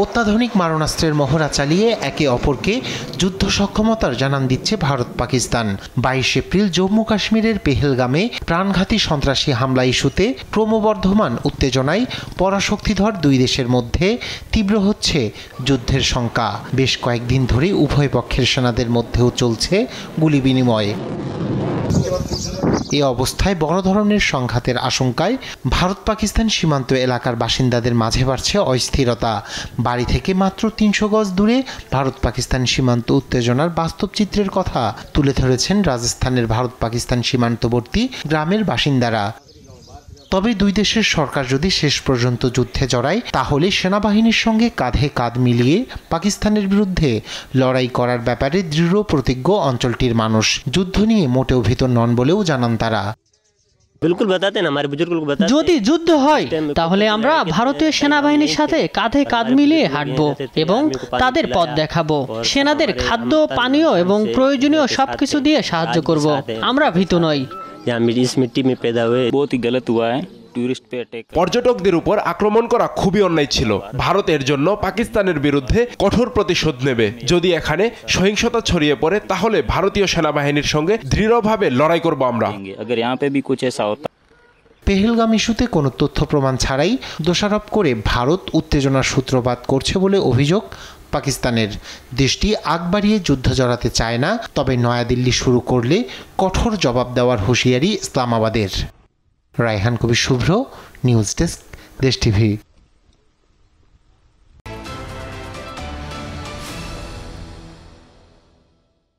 অত্যাধুনিক মারণাস্ত্রের মহড়া চালিয়ে একে অপরকে যুদ্ধ সক্ষমতার জানান দিচ্ছে ভারত পাকিস্তান। 22 এপ্রিল জম্মু কাশ্মীরের পেহেলগামে প্রাণঘাতী সন্ত্রাসী হামলা ইস্যুতে ক্রমবর্ধমান উত্তেজনায় পরাশক্তিধর দুই দেশের মধ্যে তীব্র হচ্ছে যুদ্ধের শঙ্কা। বেশ কয়েকদিন ধরে উভয় পক্ষের সেনাদের মধ্যেও চলছে গুলি বিনিময়। এ অবস্থায় বড় ধরনের সংঘাতের আশঙ্কায় ভারত পাকিস্তান সীমান্ত এলাকার বাসিন্দাদের মাঝে বাড়ছে অস্থিরতা। বাড়ি থেকে মাত্র 300 গজ দূরে ভারত পাকিস্তান সীমান্ত উত্তেজনার বাস্তব চিত্রের কথা তুলে ধরেছেন রাজস্থানের ভারত পাকিস্তান সীমান্তবর্তী গ্রামের বাসিন্দারা। তবে দুই দেশের সরকার যদি শেষ পর্যন্ত যুদ্ধে জড়ায় তাহলে সেনাবাহিনীর সঙ্গে কাঁধে কাঁধ মিলিয়ে পাকিস্তানের বিরুদ্ধে লড়াই করার ব্যাপারে দৃঢ় প্রতিজ্ঞ অঞ্চলটির মানুষ। যুদ্ধ নিয়ে মোটেও ভীত নন বলেও জানান তারা। যদি যুদ্ধ হয় তাহলে আমরা ভারতীয় সেনাবাহিনীর সাথে কাঁধে কাঁধ মিলিয়ে হাঁটব এবং তাদের পথ দেখাবো। সেনাদের খাদ্য, পানীয় এবং প্রয়োজনীয় সবকিছু দিয়ে সাহায্য করব। আমরা ভীত নই। পর্যটকদের উপর আক্রমণ করা খুবই অন্যায় ছিল। ভারতের জন্য পাকিস্তানের বিরুদ্ধে কঠোর প্রতিশোধ নেবে। যদি এখানে সহিংসতা ছড়িয়ে পড়ে তাহলে ভারতীয় সেনাবাহিনীর সঙ্গে দৃঢ়ভাবে লড়াই করব আমরা। পেহেলগাম ইস্যুতে কোনো তথ্য প্রমাণ ছাড়াই দোষারোপ করে ভারত উত্তেজনার সূত্রপাত করছে বলে অভিযোগ পাকিস্তানের। দেশটি আগ বাড়িয়ে যুদ্ধ জড়াতে চায় না, তবে নয়াদিল্লি শুরু করলে কঠোর জবাব দেওয়ার হুঁশিয়ারি ইসলামাবাদের। রায়হান কবির শুভ্র, নিউজ ডেস্ক, দেশ টিভি।